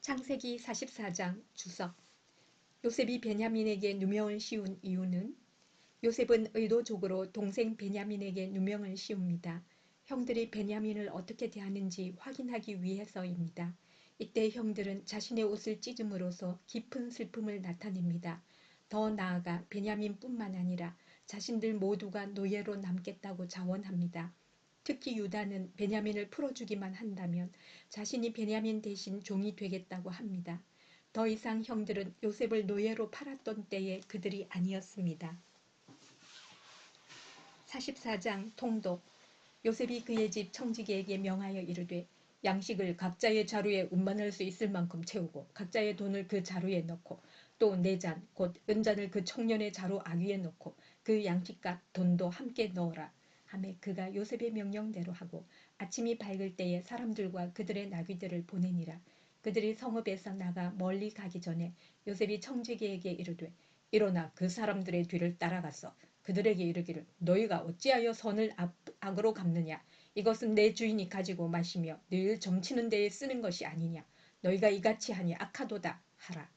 창세기 44장 주석. 요셉이 베냐민에게 누명을 씌운 이유는 요셉은 의도적으로 동생 베냐민에게 누명을 씌웁니다. 형들이 베냐민을 어떻게 대하는지 확인하기 위해서입니다. 이때 형들은 자신의 옷을 찢음으로써 깊은 슬픔을 나타냅니다. 더 나아가 베냐민뿐만 아니라 자신들 모두가 노예로 남겠다고 자원합니다. 특히 유다는 베냐민을 풀어주기만 한다면 자신이 베냐민 대신 종이 되겠다고 합니다. 더 이상 형들은 요셉을 노예로 팔았던 때의 그들이 아니었습니다. 44장 통독. 요셉이 그의 집 청지기에게 명하여 이르되 양식을 각자의 자루에 운반할 수 있을 만큼 채우고 각자의 돈을 그 자루에 넣고 또 네 잔 곧 은잔을 그 청년의 자루 아귀에 넣고 그 양식값 돈도 함께 넣어라 하매 그가 요셉의 명령대로 하고 아침이 밝을 때에 사람들과 그들의 나귀들을 보내니라. 그들이 성읍에서 나가 멀리 가기 전에 요셉이 청지기에게 이르되 일어나 그 사람들의 뒤를 따라가서 그들에게 이르기를 너희가 어찌하여 선을 악으로 갚느냐. 이것은 내 주인이 가지고 마시며 늘 점치는 데에 쓰는 것이 아니냐. 너희가 이같이 하니 악하도다 하라.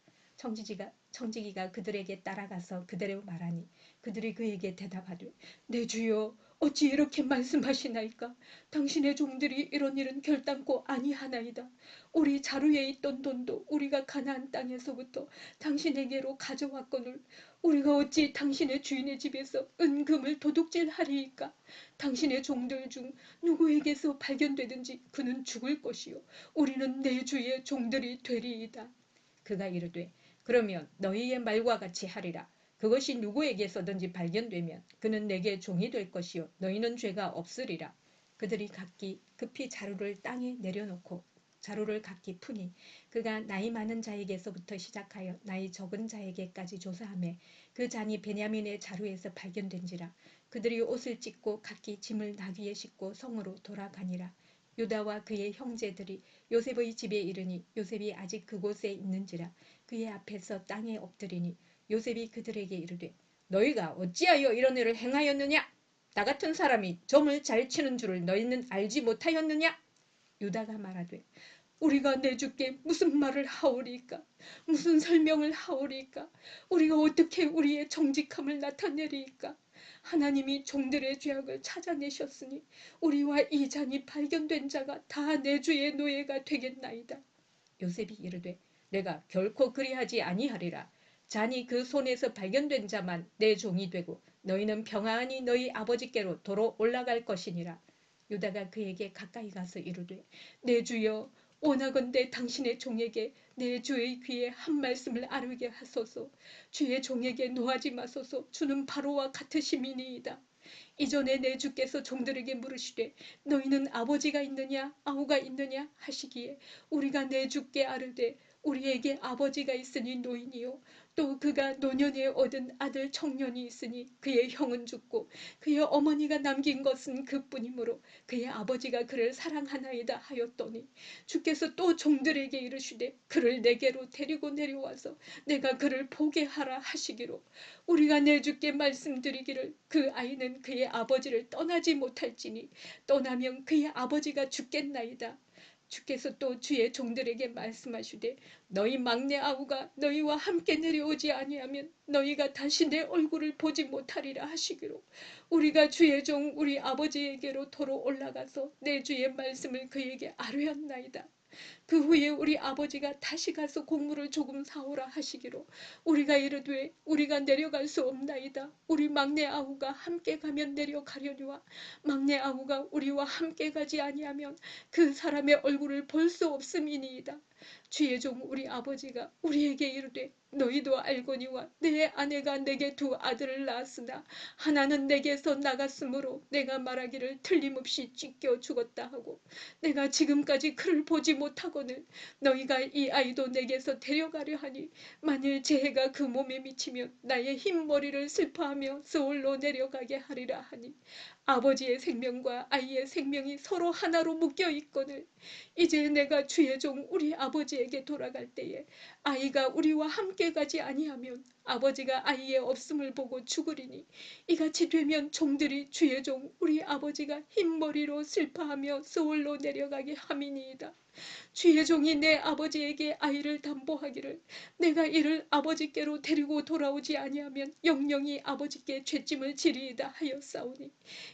청지기가 그들에게 따라가서 그대로 말하니 그들이 그에게 대답하되 내 주여 어찌 이렇게 말씀하시나이까. 당신의 종들이 이런 일은 결단코 아니하나이다. 우리 자루에 있던 돈도 우리가 가나안 땅에서부터 당신에게로 가져왔거늘 우리가 어찌 당신의 주인의 집에서 은금을 도둑질하리이까. 당신의 종들 중 누구에게서 발견되든지 그는 죽을 것이요 우리는 내 주의 종들이 되리이다. 그가 이르되 그러면 너희의 말과 같이 하리라. 그것이 누구에게서든지 발견되면 그는 내게 종이 될 것이요 너희는 죄가 없으리라. 그들이 각기 급히 자루를 땅에 내려놓고 자루를 각기 푸니 그가 나이 많은 자에게서부터 시작하여 나이 적은 자에게까지 조사하매 그 잔이 베냐민의 자루에서 발견된지라. 그들이 옷을 찢고 각기 짐을 나귀에 싣고 성으로 돌아가니라. 유다와 그의 형제들이 요셉의 집에 이르니 요셉이 아직 그곳에 있는지라. 그의 앞에서 땅에 엎드리니 요셉이 그들에게 이르되 너희가 어찌하여 이런 일을 행하였느냐. 나 같은 사람이 점을 잘 치는 줄을 너희는 알지 못하였느냐. 유다가 말하되 우리가 내 주께 무슨 말을 하오리까. 무슨 설명을 하오리까. 우리가 어떻게 우리의 정직함을 나타내리이까. 하나님이 종들의 죄악을 찾아내셨으니 우리와 이 잔이 발견된 자가 다 내 주의 노예가 되겠나이다. 요셉이 이르되 내가 결코 그리하지 아니하리라. 잔이 그 손에서 발견된 자만 내 종이 되고 너희는 평안히 너희 아버지께로 도로 올라갈 것이니라. 유다가 그에게 가까이 가서 이르되 내 주여 원하건대 당신의 종에게 내 주의 귀에 한 말씀을 아뢰게 하소서. 주의 종에게 노하지 마소서. 주는 바로와 같으심이니이다. 이전에 내 주께서 종들에게 물으시되 너희는 아버지가 있느냐 아우가 있느냐 하시기에 우리가 내 주께 아뢰되 우리에게 아버지가 있으니 노인이요 또 그가 노년에 얻은 아들 청년이 있으니 그의 형은 죽고 그의 어머니가 남긴 것은 그뿐이므로 그의 아버지가 그를 사랑하나이다 하였더니 주께서 또 종들에게 이르시되 그를 내게로 데리고 내려와서 내가 그를 보게 하라 하시기로 우리가 내 주께 말씀드리기를 그 아이는 그의 아버지를 떠나지 못할지니 떠나면 그의 아버지가 죽겠나이다. 주께서 또 주의 종들에게 말씀하시되 너희 막내 아우가 너희와 함께 내려오지 아니하면 너희가 다시 내 얼굴을 보지 못하리라 하시기로 우리가 주의 종 우리 아버지에게로 도로 올라가서 내 주의 말씀을 그에게 아뢰었나이다. 그 후에 우리 아버지가 다시 가서 곡물을 조금 사오라 하시기로 우리가 이르되 우리가 내려갈 수 없나이다. 우리 막내 아우가 함께 가면 내려가려니와 막내 아우가 우리와 함께 가지 아니하면 그 사람의 얼굴을 볼 수 없음이니이다. 주의 종 우리 아버지가 우리에게 이르되 너희도 알거니와 내 아내가 내게 두 아들을 낳았으나 하나는 내게서 나갔으므로 내가 말하기를 틀림없이 찢겨 죽었다 하고 내가 지금까지 그를 보지 못하거늘 너희가 이 아이도 내게서 데려가려 하니 만일 재해가 그 몸에 미치면 나의 흰 머리를 슬퍼하며 서울로 내려가게 하리라 하니 아버지의 생명과 아이의 생명이 서로 하나로 묶여 있거늘 이제 내가 주의 종 우리 아버지에게 돌아갈 때에 아이가 우리와 함께 가지 아니하면 아버지가 아이의 없음을 보고 죽으리니 이같이 되면 종들이 주의 종 우리 아버지가 흰머리로 슬퍼하며 소홀로 내려가게 함이니이다. 주의 종이 내 아버지에게 아이를 담보하기를 내가 이를 아버지께로 데리고 돌아오지 아니하면 영영이 아버지께 죄짐을 지리이다 하였사오니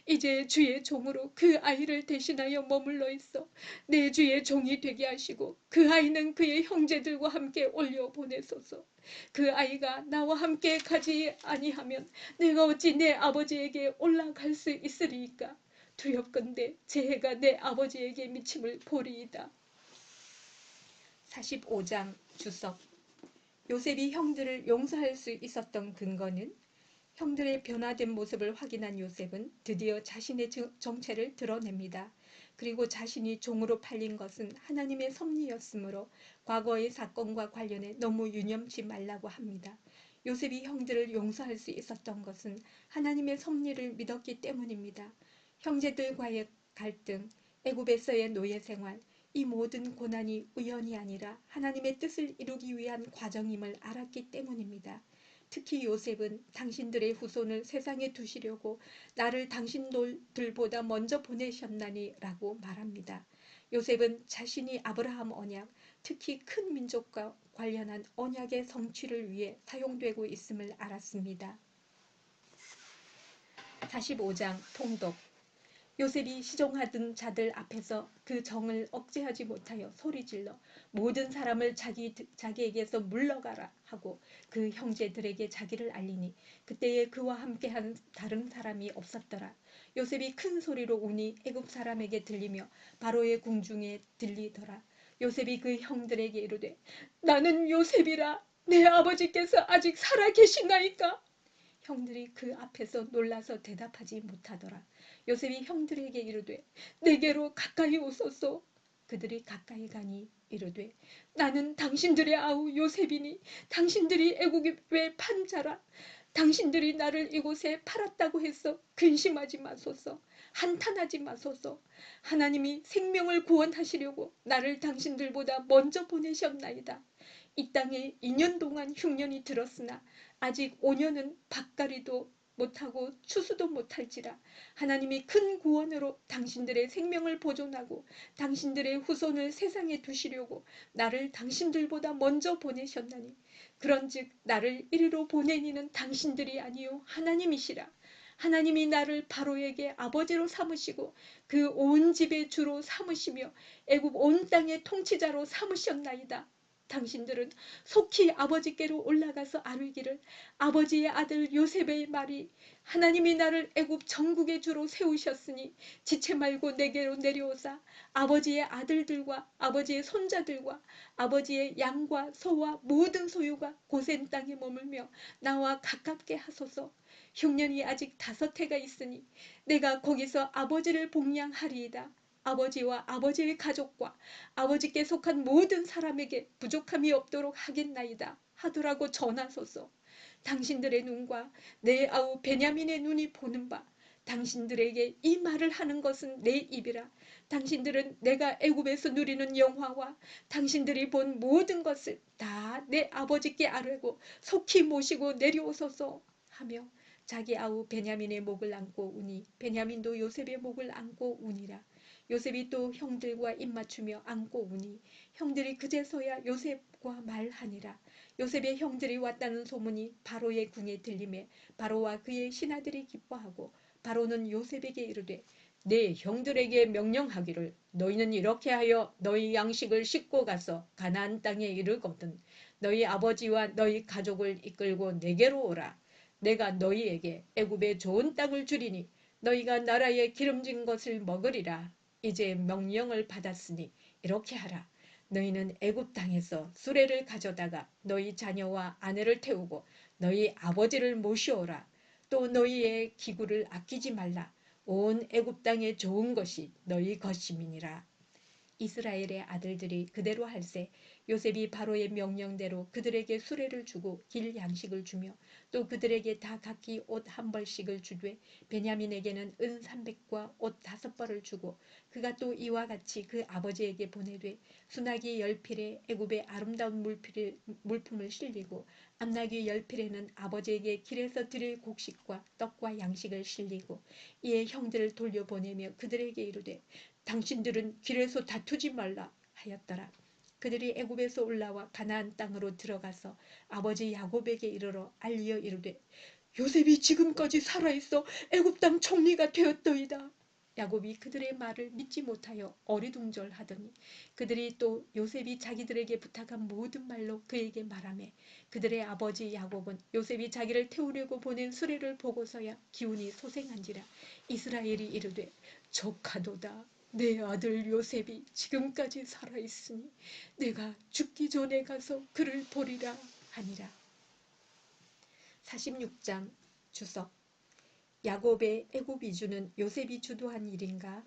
이제 주의 종으로 그 아이를 대신하여 머물러 있어 내 주의 종이 되게 하시고 그 아이는 그의 형제들과 함께 올려보내소서. 그 아이가 나와 함께 가지 아니하면 내가 어찌 내 아버지에게 올라갈 수 있으리이까. 두렵건대 제 해가 내 아버지에게 미침을 보리이다. 45장 주석. 요셉이 형들을 용서할 수 있었던 근거는 형들의 변화된 모습을 확인한 요셉은 드디어 자신의 정체를 드러냅니다. 그리고 자신이 종으로 팔린 것은 하나님의 섭리였으므로 과거의 사건과 관련해 너무 유념치 말라고 합니다. 요셉이 형들을 용서할 수 있었던 것은 하나님의 섭리를 믿었기 때문입니다. 형제들과의 갈등, 애굽에서의 노예 생활, 이 모든 고난이 우연이 아니라 하나님의 뜻을 이루기 위한 과정임을 알았기 때문입니다. 특히 요셉은 당신들의 후손을 세상에 두시려고 나를 당신들보다 먼저 보내셨나니 라고 말합니다. 요셉은 자신이 아브라함 언약, 특히 큰 민족과 관련한 언약의 성취를 위해 사용되고 있음을 알았습니다. 45장 통독. 요셉이 시종하던 자들 앞에서 그 정을 억제하지 못하여 소리질러 모든 사람을 자기에게서 물러가라 하고 그 형제들에게 자기를 알리니 그때에 그와 함께한 다른 사람이 없었더라. 요셉이 큰 소리로 우니 애굽 사람에게 들리며 바로의 궁중에 들리더라. 요셉이 그 형들에게 이르되 나는 요셉이라. 내 아버지께서 아직 살아 계시나이까. 형들이 그 앞에서 놀라서 대답하지 못하더라. 요셉이 형들에게 이르되 내게로 가까이 오소서. 그들이 가까이 가니 이르되 나는 당신들의 아우 요셉이니 당신들이 애국에 판 자라. 당신들이 나를 이곳에 팔았다고 해서 근심하지 마소서. 한탄하지 마소서. 하나님이 생명을 구원하시려고 나를 당신들보다 먼저 보내셨나이다. 이 땅에 2년 동안 흉년이 들었으나 아직 5년은 밭갈이도 못하고 추수도 못할지라. 하나님이 큰 구원으로 당신들의 생명을 보존하고 당신들의 후손을 세상에 두시려고 나를 당신들보다 먼저 보내셨나니 그런즉 나를 이리로 보내니는 당신들이 아니요 하나님이시라. 하나님이 나를 바로에게 아버지로 삼으시고 그 온 집의 주로 삼으시며 애굽 온 땅의 통치자로 삼으셨나이다. 당신들은 속히 아버지께로 올라가서 아뢰기를 아버지의 아들 요셉의 말이 하나님이 나를 애굽 전국의 주로 세우셨으니 지체 말고 내게로 내려오사 아버지의 아들들과 아버지의 손자들과 아버지의 양과 소와 모든 소유가 고센 땅에 머물며 나와 가깝게 하소서. 흉년이 아직 5해가 있으니 내가 거기서 아버지를 복양하리이다. 아버지와 아버지의 가족과 아버지께 속한 모든 사람에게 부족함이 없도록 하겠나이다 하더라고 전하소서. 당신들의 눈과 내 아우 베냐민의 눈이 보는 바 당신들에게 이 말을 하는 것은 내 입이라. 당신들은 내가 애굽에서 누리는 영화와 당신들이 본 모든 것을 다 내 아버지께 아뢰고 속히 모시고 내려오소서 하며 자기 아우 베냐민의 목을 안고 우니 베냐민도 요셉의 목을 안고 우니라. 요셉이 또 형들과 입맞추며 안고 우니 형들이 그제서야 요셉과 말하니라. 요셉의 형들이 왔다는 소문이 바로의 궁에 들리매 바로와 그의 신하들이 기뻐하고 바로는 요셉에게 이르되 네 형들에게 명령하기를 너희는 이렇게 하여 너희 양식을 싣고 가서 가나안 땅에 이르거든 너희 아버지와 너희 가족을 이끌고 내게로 오라. 내가 너희에게 애굽의 좋은 땅을 주리니 너희가 나라의 기름진 것을 먹으리라. 이제 명령을 받았으니 이렇게 하라. 너희는 애굽 땅에서 수레를 가져다가 너희 자녀와 아내를 태우고 너희 아버지를 모시오라. 또 너희의 기구를 아끼지 말라. 온 애굽 땅에 좋은 것이 너희 것임이니라. 이스라엘의 아들들이 그대로 할세. 요셉이 바로의 명령대로 그들에게 수레를 주고 길 양식을 주며 또 그들에게 다 각기 옷 한 벌씩을 주되 베냐민에게는 은 300과 옷 5벌을 주고 그가 또 이와 같이 그 아버지에게 보내되 수나기 10필에 애굽의 아름다운 물품을 실리고 암나귀 10필에는 아버지에게 길에서 드릴 곡식과 떡과 양식을 실리고 이에 형들을 돌려보내며 그들에게 이르되 당신들은 길에서 다투지 말라 하였더라. 그들이 애굽에서 올라와 가나안 땅으로 들어가서 아버지 야곱에게 이르러 알리어 이르되 요셉이 지금까지 살아있어 애굽 땅 총리가 되었더이다. 야곱이 그들의 말을 믿지 못하여 어리둥절하더니 그들이 또 요셉이 자기들에게 부탁한 모든 말로 그에게 말하매 그들의 아버지 야곱은 요셉이 자기를 태우려고 보낸 수레를 보고서야 기운이 소생한지라. 이스라엘이 이르되 족하도다. 내 아들 요셉이 지금까지 살아있으니 내가 죽기 전에 가서 그를 보리라 하니라. 46장 주석. 야곱의 애굽 이주는 요셉이 주도한 일인가?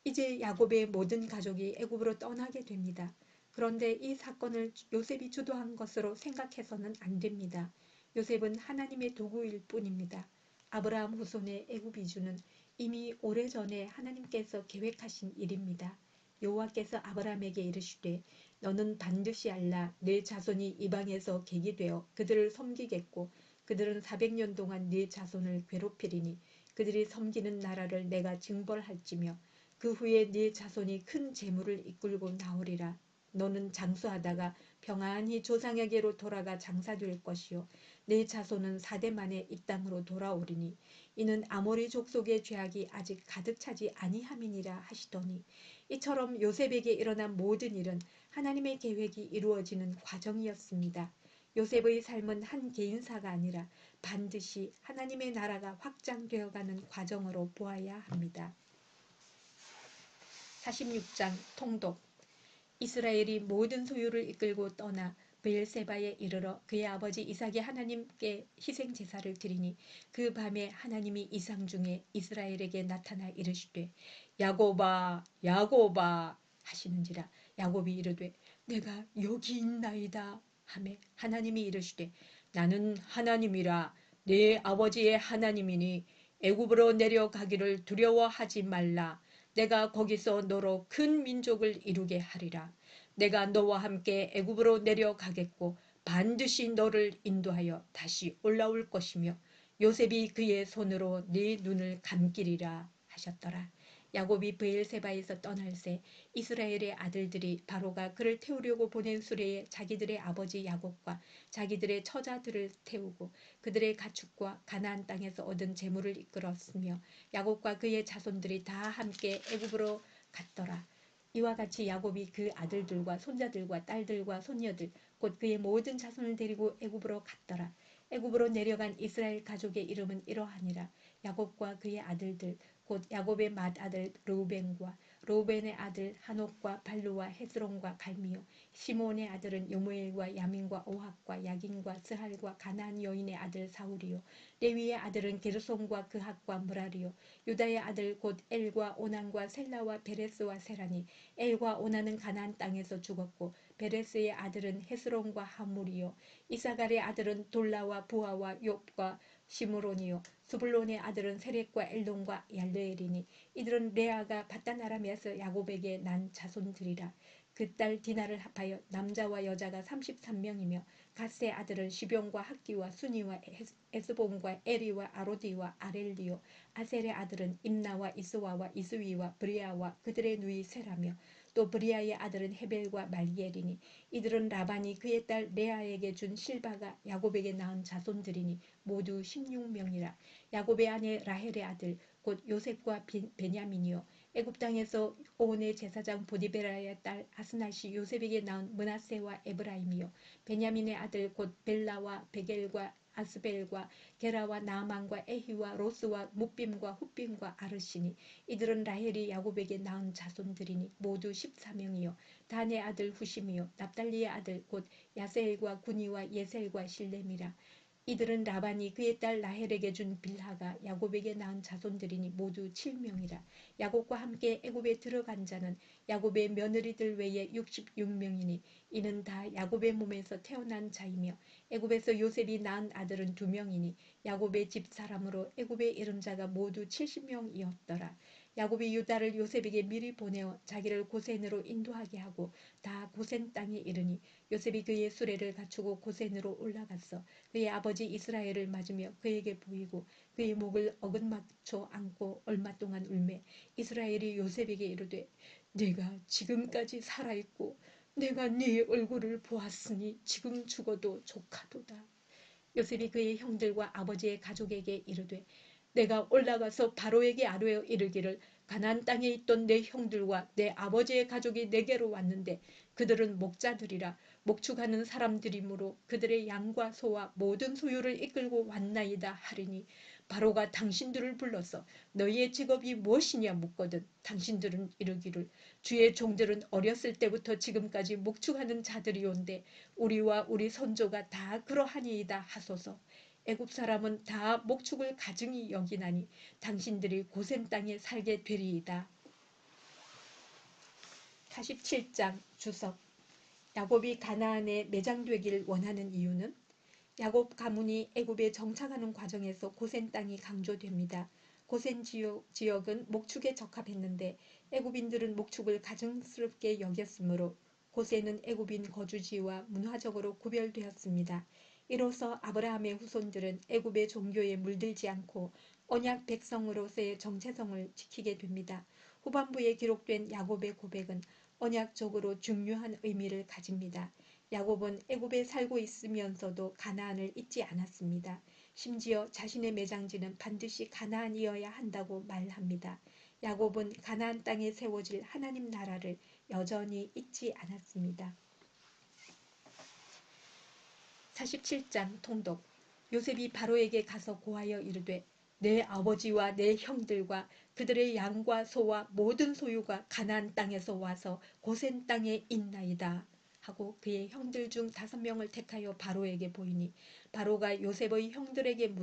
이제 야곱의 모든 가족이 애굽으로 떠나게 됩니다. 그런데 이 사건을 요셉이 주도한 것으로 생각해서는 안 됩니다. 요셉은 하나님의 도구일 뿐입니다. 아브라함 후손의 애굽 이주는 이미 오래전에 하나님께서 계획하신 일입니다. 여호와께서 아브라함에게 이르시되 너는 반드시 알라 내 자손이 이방에서 객이 되어 그들을 섬기겠고 그들은 400년 동안 네 자손을 괴롭히리니 그들이 섬기는 나라를 내가 징벌할지며 그 후에 네 자손이 큰 재물을 이끌고 나오리라. 너는 장수하다가 평안히 조상에게로 돌아가 장사될 것이요 네 자손은 4대 만에 이 땅으로 돌아오리니 이는 아모리 족속의 죄악이 아직 가득 차지 아니함이니라 하시더니 이처럼 요셉에게 일어난 모든 일은 하나님의 계획이 이루어지는 과정이었습니다. 요셉의 삶은 한 개인사가 아니라 반드시 하나님의 나라가 확장되어가는 과정으로 보아야 합니다. 46장 통독. 이스라엘이 모든 소유를 이끌고 떠나 브엘세바에 이르러 그의 아버지 이삭이 하나님께 희생제사를 드리니 그 밤에 하나님이 이상 중에 이스라엘에게 나타나 이르시되 야곱아 야곱아 하시는지라. 야곱이 이르되 내가 여기 있나이다 하매 하나님이 이르시되 나는 하나님이라 네 아버지의 하나님이니 애굽으로 내려가기를 두려워하지 말라. 내가 거기서 너로 큰 민족을 이루게 하리라. 내가 너와 함께 애굽으로 내려가겠고 반드시 너를 인도하여 다시 올라올 것이며 요셉이 그의 손으로 네 눈을 감기리라 하셨더라. 야곱이 브엘세바에서 떠날새 이스라엘의 아들들이 바로가 그를 태우려고 보낸 수레에 자기들의 아버지 야곱과 자기들의 처자들을 태우고 그들의 가축과 가나안 땅에서 얻은 재물을 이끌었으며 야곱과 그의 자손들이 다 함께 애굽으로 갔더라. 이와 같이 야곱이 그 아들들과 손자들과 딸들과 손녀들 곧 그의 모든 자손을 데리고 애굽으로 갔더라. 애굽으로 내려간 이스라엘 가족의 이름은 이러하니라. 야곱과 그의 아들들 곧 야곱의 맏아들 르우벤의 아들 하녹과 발루와 헤스론과 갈미요 시몬의 아들은 요무엘과 야민과 오학과 야긴과 스할과 가나안 여인의 아들 사울이요 레위의 아들은 게르손과 그핫과 무라리요 유다의 아들 곧 엘과 오난과 셀라와 베레스와 세라니 엘과 오난은 가나안 땅에서 죽었고 베레스의 아들은 헤스론과 하물이요 이사갈의 아들은 돌라와 부하와 욥과 시므론이요 스불론의 아들은 세렉과 엘론과 얄르엘이니 이들은 레아가 밧단아람에서 야곱에게 난 자손들이라. 그 딸 디나를 합하여 남자와 여자가 33명이며 갓의 아들은 시병과 학기와 순이와 에스본과 에리와 아로디와 아렐리요 아셀의 아들은 임나와 이스와와 이스위와 브리아와 그들의 누이 세라며 또 브리아의 아들은 헤벨과 말기엘이니 이들은 라반이 그의 딸 레아에게 준 실바가 야곱에게 낳은 자손들이니 모두 16명이라. 야곱의 아내 라헬의 아들 곧 요셉과 베냐민이요 애굽 땅에서 온의 제사장 보디베라의 딸 아스낫이 요셉에게 낳은 므낫세와 에브라임이요 베냐민의 아들 곧 벨라와 베겔과 아스벨과 게라와 나아만과 에히와 로스와 뭇빔과 훗빔과 아르시니 이들은 라헬이 야곱에게 낳은 자손들이니 모두 14명이요 단의 아들 후심이요 납달리의 아들 곧 야세엘과 구니와 예셀과 실렘이라. 이들은 라반이 그의 딸 라헬에게 준 빌하가 야곱에게 낳은 자손들이니 모두 7명이라. 야곱과 함께 애굽에 들어간 자는 야곱의 며느리들 외에 66명이니 이는 다 야곱의 몸에서 태어난 자이며 애굽에서 요셉이 낳은 아들은 2명이니 야곱의 집 사람으로 애굽의 이름자가 모두 70명이었더라. 야곱이 유다를 요셉에게 미리 보내어 자기를 고센으로 인도하게 하고 다 고센 땅에 이르니 요셉이 그의 수레를 갖추고 고센으로 올라갔어. 그의 아버지 이스라엘을 맞으며 그에게 보이고 그의 목을 어긋맞춰 안고 얼마 동안 울매 이스라엘이 요셉에게 이르되 네가 지금까지 살아있고 내가 네 얼굴을 보았으니 지금 죽어도 조카도다. 요셉이 그의 형들과 아버지의 가족에게 이르되 내가 올라가서 바로에게 아뢰어 이르기를 가나안 땅에 있던 내 형들과 내 아버지의 가족이 내게로 왔는데 그들은 목자들이라 목축하는 사람들이므로 그들의 양과 소와 모든 소유를 이끌고 왔나이다 하리니 바로가 당신들을 불러서 너희의 직업이 무엇이냐 묻거든 당신들은 이르기를 주의 종들은 어렸을 때부터 지금까지 목축하는 자들이온데 우리와 우리 선조가 다 그러하니이다 하소서. 애굽 사람은 다 목축을 가증히 여기나니 당신들이 고센 땅에 살게 되리이다. 47장 주석. 야곱이 가나안에 매장되길 원하는 이유는 야곱 가문이 애굽에 정착하는 과정에서 고센 땅이 강조됩니다. 고센 지역은 목축에 적합했는데 애굽인들은 목축을 가증스럽게 여겼으므로 고센은 애굽인 거주지와 문화적으로 구별되었습니다. 이로써 아브라함의 후손들은 애굽의 종교에 물들지 않고 언약 백성으로서의 정체성을 지키게 됩니다. 후반부에 기록된 야곱의 고백은 언약적으로 중요한 의미를 가집니다. 야곱은 애굽에 살고 있으면서도 가나안을 잊지 않았습니다. 심지어 자신의 매장지는 반드시 가나안이어야 한다고 말합니다. 야곱은 가나안 땅에 세워질 하나님 나라를 여전히 잊지 않았습니다. 47장 통독. 요셉이 바로에게 가서 고하여 이르되 내 아버지와 내 형들과 그들의 양과 소와 모든 소유가 가나안 땅에서 와서 고센 땅에 있나이다 하고 그의 형들 중 5명을 택하여 바로에게 보이니 바로가 요셉의 형들에게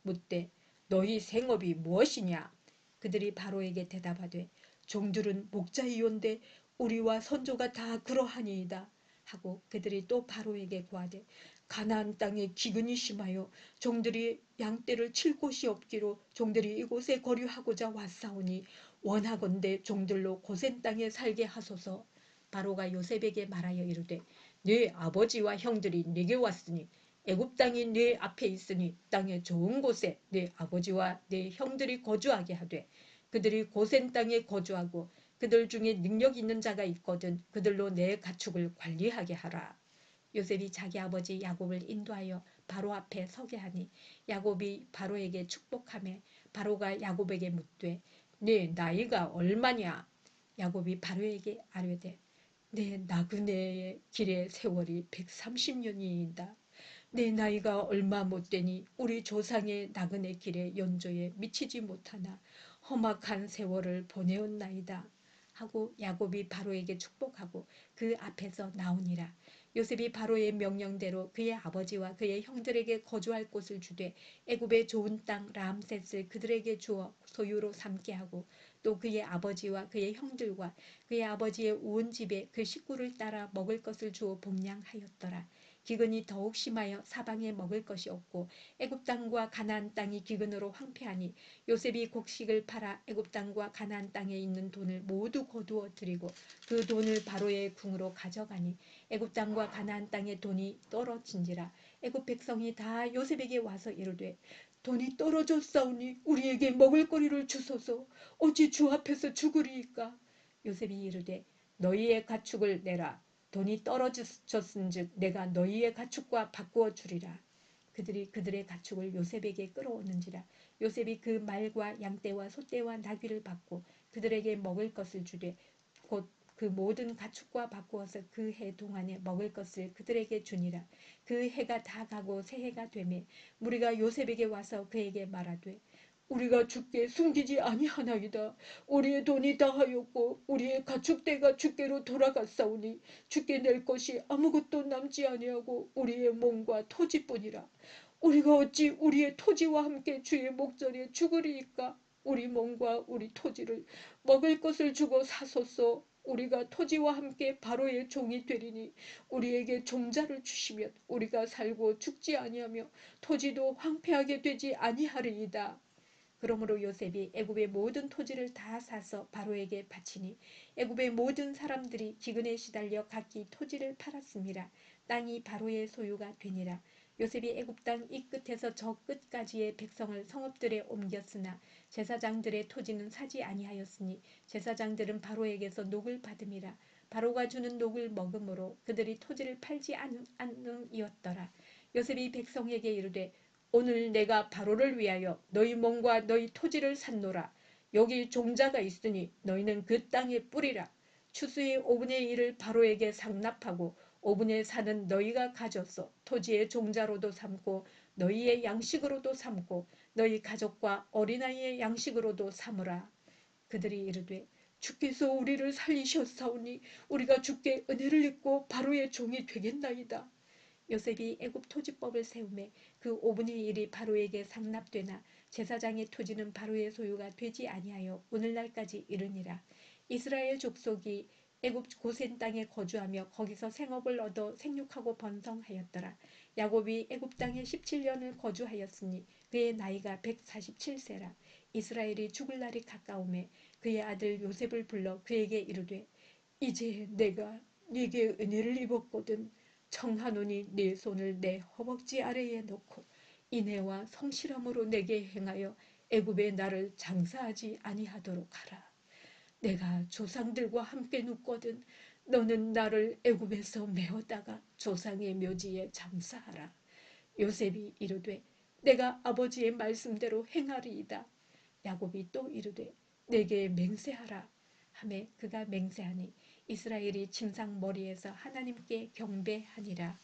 묻되 너희 생업이 무엇이냐. 그들이 바로에게 대답하되 종들은 목자이온데 우리와 선조가 다 그러하니이다 하고 그들이 또 바로에게 고하되 가나안 땅에 기근이 심하여 종들이 양떼를 칠 곳이 없기로 종들이 이곳에 거류하고자 왔사오니 원하건대 종들로 고센 땅에 살게 하소서. 바로가 요셉에게 말하여 이르되 네 아버지와 형들이 네게 왔으니 애굽 땅이 네 앞에 있으니 땅의 좋은 곳에 네 아버지와 네 형들이 거주하게 하되 그들이 고센 땅에 거주하고 그들 중에 능력 있는 자가 있거든 그들로 내 가축을 관리하게 하라. 요셉이 자기 아버지 야곱을 인도하여 바로 앞에 서게 하니 야곱이 바로에게 축복하며 바로가 야곱에게 묻되 네 나이가 얼마냐. 야곱이 바로에게 아뢰되 내 나그네의 길의 세월이 130년이이다. 내 나이가 얼마 못되니 우리 조상의 나그네 길의 연조에 미치지 못하나 험악한 세월을 보내었나이다 하고 야곱이 바로에게 축복하고 그 앞에서 나오니라. 요셉이 바로의 명령대로 그의 아버지와 그의 형들에게 거주할 곳을 주되 애굽의 좋은 땅 람셋을 그들에게 주어 소유로 삼게 하고 또 그의 아버지와 그의 형들과 그의 아버지의 온 집에 그 식구를 따라 먹을 것을 주어 복량하였더라. 기근이 더욱 심하여 사방에 먹을 것이 없고 애굽 땅과 가나안 땅이 기근으로 황폐하니 요셉이 곡식을 팔아 애굽 땅과 가나안 땅에 있는 돈을 모두 거두어 들이고 그 돈을 바로의 궁으로 가져가니 애굽 땅과 가나안 땅의 돈이 떨어진지라. 애굽 백성이 다 요셉에게 와서 이르되 돈이 떨어졌사오니 우리에게 먹을거리를 주소서. 어찌 주 앞에서 죽으리이까. 요셉이 이르되 너희의 가축을 내라. 돈이 떨어졌은즉 내가 너희의 가축과 바꾸어 주리라. 그들이 그들의 가축을 요셉에게 끌어오는지라. 요셉이 그 말과 양떼와 소떼와 나귀를 받고 그들에게 먹을 것을 주되 곧 그 모든 가축과 바꾸어서 그 해 동안에 먹을 것을 그들에게 주니라. 그 해가 다 가고 새해가 되매 무리가 요셉에게 와서 그에게 말하되 우리가 주께 숨기지 아니하나이다. 우리의 돈이 다하였고 우리의 가축대가 주께로 돌아갔사오니 주께 낼 것이 아무것도 남지 아니하고 우리의 몸과 토지뿐이라. 우리가 어찌 우리의 토지와 함께 주의 목전에 죽으리이까? 우리 몸과 우리 토지를 먹을 것을 주고 사소서. 우리가 토지와 함께 바로의 종이 되리니 우리에게 종자를 주시면 우리가 살고 죽지 아니하며 토지도 황폐하게 되지 아니하리이다. 그러므로 요셉이 애굽의 모든 토지를 다 사서 바로에게 바치니 애굽의 모든 사람들이 기근에 시달려 각기 토지를 팔았습니다. 땅이 바로의 소유가 되니라. 요셉이 애굽 땅 이 끝에서 저 끝까지의 백성을 성읍들에 옮겼으나 제사장들의 토지는 사지 아니하였으니 제사장들은 바로에게서 녹을 받음이라. 바로가 주는 녹을 먹음으로 그들이 토지를 팔지 않음이었더라. 요셉이 백성에게 이르되 오늘 내가 바로를 위하여 너희 몸과 너희 토지를 샀노라. 여기 종자가 있으니 너희는 그 땅에 뿌리라. 추수의 5분의 1을 바로에게 상납하고 5분의 4는 너희가 가져서 토지의 종자로도 삼고 너희의 양식으로도 삼고 너희 가족과 어린아이의 양식으로도 삼으라. 그들이 이르되 주께서 우리를 살리셨사오니 우리가 주께 은혜를 입고 바로의 종이 되겠나이다. 요셉이 애굽 토지법을 세우매 그 5분의 1이 바로에게 상납되나 제사장의 토지는 바로의 소유가 되지 아니하여 오늘날까지 이르니라. 이스라엘 족속이 애굽 고센 땅에 거주하며 거기서 생업을 얻어 생육하고 번성하였더라. 야곱이 애굽 땅에 17년을 거주하였으니 그의 나이가 147세라. 이스라엘이 죽을 날이 가까우매 그의 아들 요셉을 불러 그에게 이르되 이제 내가 네게 은혜를 입었거든. 청하노니 네 손을 내 허벅지 아래에 놓고 인애와 성실함으로 내게 행하여 애굽에 나를 장사하지 아니하도록 하라. 내가 조상들과 함께 눕거든 너는 나를 애굽에서 메어다가 조상의 묘지에 장사하라. 요셉이 이르되 내가 아버지의 말씀대로 행하리이다. 야곱이 또 이르되 내게 맹세하라 하매 그가 맹세하니 이스라엘이 침상 머리에서 하나님께 경배하니라.